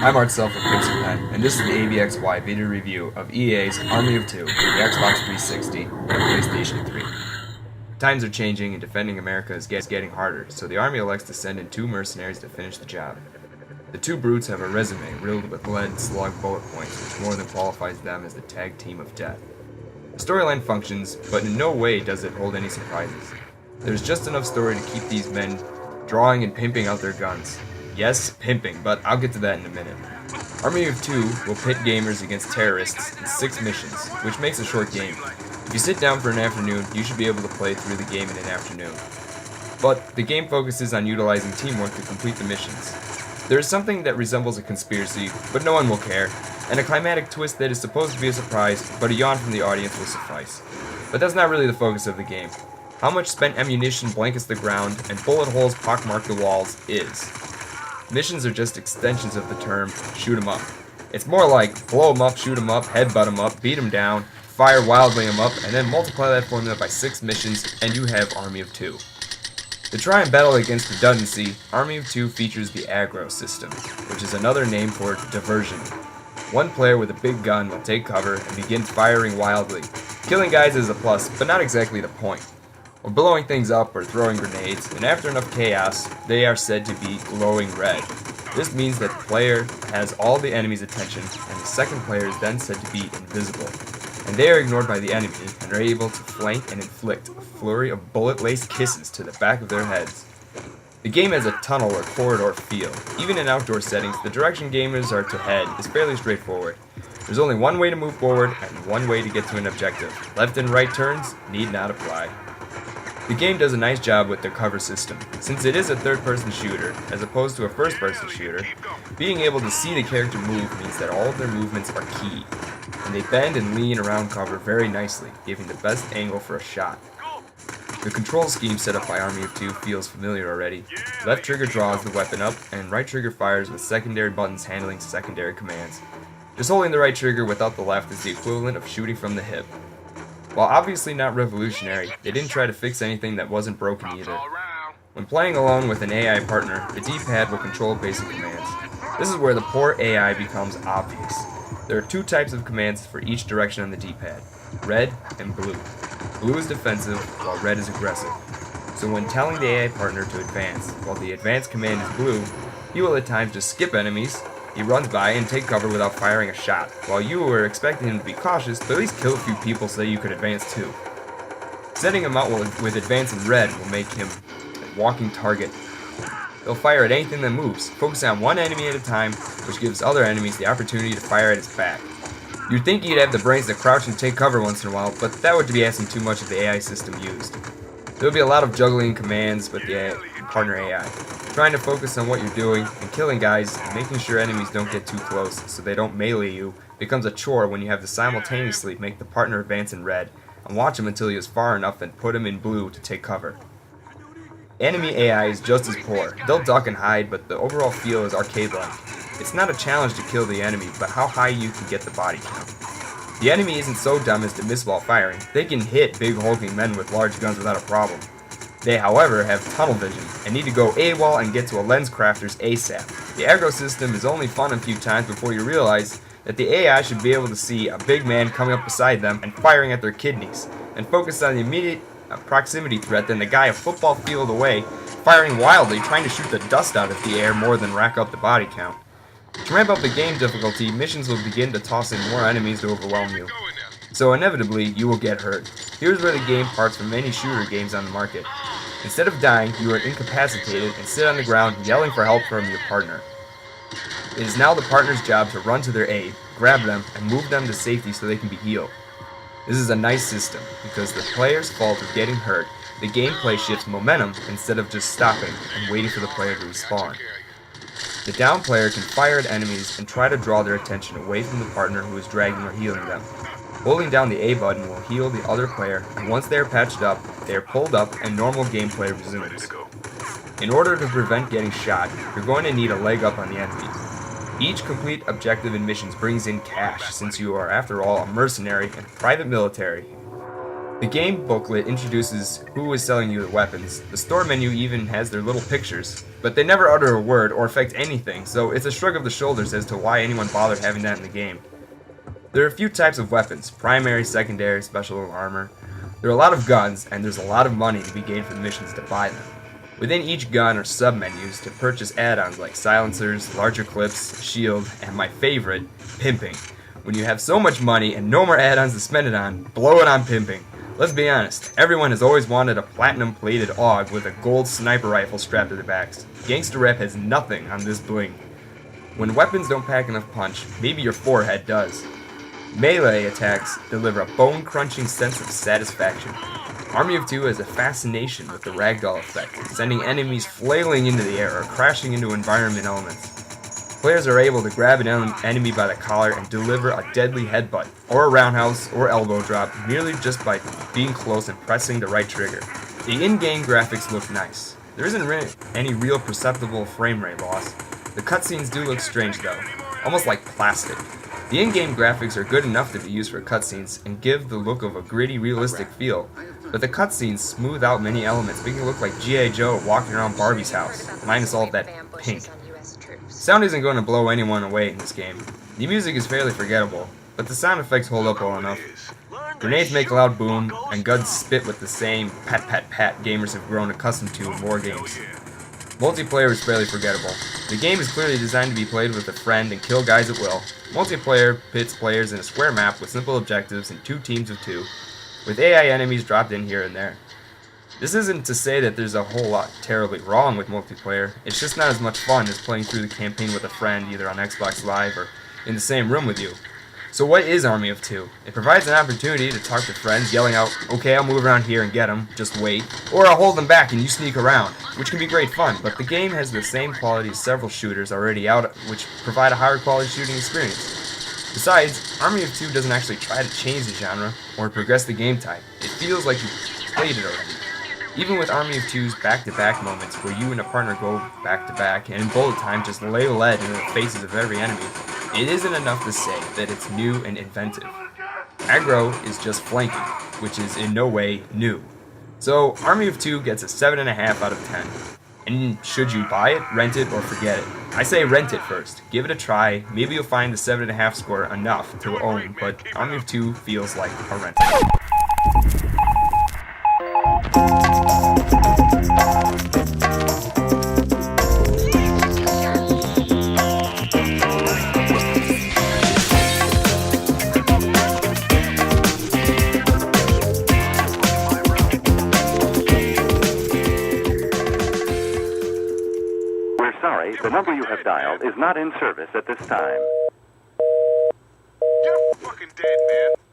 I'm Art Self with Pixel Pen, and this is the ABXY video review of EA's Army of Two for the Xbox 360 and PlayStation 3. Times are changing and defending America is getting harder, so the Army elects to send in two mercenaries to finish the job. The two brutes have a resume riddled with lead slug bullet points, which more than qualifies them as the tag team of death. The storyline functions, but in no way does it hold any surprises. There's just enough story to keep these men drawing and pimping out their guns. Yes, pimping, but I'll get to that in a minute. Army of Two will pit gamers against terrorists in 6 missions, which makes a short game. If you sit down for an afternoon, you should be able to play through the game in an afternoon. But the game focuses on utilizing teamwork to complete the missions. There is something that resembles a conspiracy, but no one will care, and a climatic twist that is supposed to be a surprise, but a yawn from the audience will suffice. But that's not really the focus of the game. How much spent ammunition blankets the ground and bullet holes pockmark the walls is. Missions are just extensions of the term, shoot 'em up. It's more like, blow 'em up, shoot 'em up, headbutt 'em up, beat 'em down, fire wildly 'em up, and then multiply that formula by 6 missions, and you have Army of Two. To try and battle against redundancy, Army of Two features the aggro system, which is another name for diversion. One player with a big gun will take cover and begin firing wildly. Killing guys is a plus, but not exactly the point. Or blowing things up or throwing grenades, and after enough chaos, they are said to be glowing red. This means that the player has all the enemy's attention, and the second player is then said to be invisible. And they are ignored by the enemy, and are able to flank and inflict a flurry of bullet-laced kisses to the back of their heads. The game has a tunnel or corridor feel. Even in outdoor settings, the direction gamers are to head is fairly straightforward. There's only one way to move forward, and one way to get to an objective. Left and right turns need not apply. The game does a nice job with their cover system. Since it is a third-person shooter, as opposed to a first-person shooter, being able to see the character move means that all of their movements are key, and they bend and lean around cover very nicely, giving the best angle for a shot. The control scheme set up by Army of Two feels familiar already. Left trigger draws the weapon up, and right trigger fires with secondary buttons handling secondary commands. Just holding the right trigger without the left is the equivalent of shooting from the hip. While obviously not revolutionary, they didn't try to fix anything that wasn't broken either. When playing alone with an AI partner, the D-pad will control basic commands. This is where the poor AI becomes obvious. There are 2 types of commands for each direction on the D-pad, red and blue. Blue is defensive, while red is aggressive. So when telling the AI partner to advance, while the advance command is blue, he will at times just skip enemies. He runs by and take cover without firing a shot, while you were expecting him to be cautious, but at least kill a few people so that you could advance too. Setting him out with advance in red will make him a walking target. He'll fire at anything that moves, focusing on one enemy at a time, which gives other enemies the opportunity to fire at his back. You'd think he'd have the brains to crouch and take cover once in a while, but that would be asking too much of the AI system used. There will be a lot of juggling commands with the partner AI. Trying to focus on what you're doing and killing guys and making sure enemies don't get too close so they don't melee you becomes a chore when you have to simultaneously make the partner advance in red and watch him until he is far enough and put him in blue to take cover. Enemy AI is just as poor. They'll duck and hide, but the overall feel is arcade-like. It's not a challenge to kill the enemy, but how high you can get the body count. The enemy isn't so dumb as to miss while firing. They can hit big hulking men with large guns without a problem. They, however, have tunnel vision and need to go AWOL and get to a lens crafter's ASAP. The aggro system is only fun a few times before you realize that the AI should be able to see a big man coming up beside them and firing at their kidneys, and focus on the immediate proximity threat than the guy a football field away, firing wildly, trying to shoot the dust out of the air more than rack up the body count. To ramp up the game difficulty, missions will begin to toss in more enemies to overwhelm you. So inevitably, you will get hurt. Here's where the game parts from many shooter games on the market. Instead of dying, you are incapacitated and sit on the ground yelling for help from your partner. It is now the partner's job to run to their aid, grab them, and move them to safety so they can be healed. This is a nice system, because the player's fault of getting hurt, the gameplay shifts momentum instead of just stopping and waiting for the player to respawn. The down player can fire at enemies and try to draw their attention away from the partner who is dragging or healing them. Holding down the A button will heal the other player, and once they are patched up, they are pulled up and normal gameplay resumes. In order to prevent getting shot, you're going to need a leg up on the enemy. Each complete objective and missions brings in cash, since you are after all a mercenary and private military. The game booklet introduces who is selling you the weapons. The store menu even has their little pictures, but they never utter a word or affect anything, so it's a shrug of the shoulders as to why anyone bothered having that in the game. There are a few types of weapons: primary, secondary, special armor. There are a lot of guns, and there's a lot of money to be gained from missions to buy them. Within each gun are sub-menus to purchase add-ons like silencers, larger clips, shield, and my favorite, pimping. When you have so much money and no more add-ons to spend it on, blow it on pimping. Let's be honest, everyone has always wanted a platinum-plated AUG with a gold sniper rifle strapped to their backs. Gangster Rap has nothing on this bling. When weapons don't pack enough punch, maybe your forehead does. Melee attacks deliver a bone-crunching sense of satisfaction. Army of Two has a fascination with the ragdoll effect, sending enemies flailing into the air or crashing into environment elements. Players are able to grab an enemy by the collar and deliver a deadly headbutt, or a roundhouse, or elbow drop, merely just by being close and pressing the right trigger. The in-game graphics look nice. There isn't any real perceptible frame rate loss. The cutscenes do look strange though, almost like plastic. The in-game graphics are good enough to be used for cutscenes and give the look of a gritty, realistic feel, but the cutscenes smooth out many elements, making it look like G.I. Joe walking around Barbie's house, minus all of that pink. Sound isn't going to blow anyone away in this game. The music is fairly forgettable, but the sound effects hold up well enough. Grenades make a loud boom, and guns spit with the same pat pat pat gamers have grown accustomed to in war games. Multiplayer is fairly forgettable. The game is clearly designed to be played with a friend and kill guys at will. Multiplayer pits players in a square map with simple objectives in 2 teams of 2, with AI enemies dropped in here and there. This isn't to say that there's a whole lot terribly wrong with multiplayer, it's just not as much fun as playing through the campaign with a friend either on Xbox Live or in the same room with you. So what is Army of Two? It provides an opportunity to talk to friends, yelling out, "Okay, I'll move around here and get them, just wait," or "I'll hold them back and you sneak around," which can be great fun, but the game has the same quality as several shooters already out, which provide a higher quality shooting experience. Besides, Army of Two doesn't actually try to change the genre or progress the game type. It feels like you played it already. Even with Army of Two's back-to-back moments where you and a partner go back-to-back and in bullet time just lay lead into the faces of every enemy, it isn't enough to say that it's new and inventive. Aggro is just flanking, which is in no way new. So Army of Two gets a 7.5 out of 10. And should you buy it, rent it, or forget it? I say rent it first. Give it a try. Maybe you'll find the 7.5 score enough to own, but Army of Two feels like a rental. Sorry, the number you have dialed is not in service at this time. You're fucking dead, man.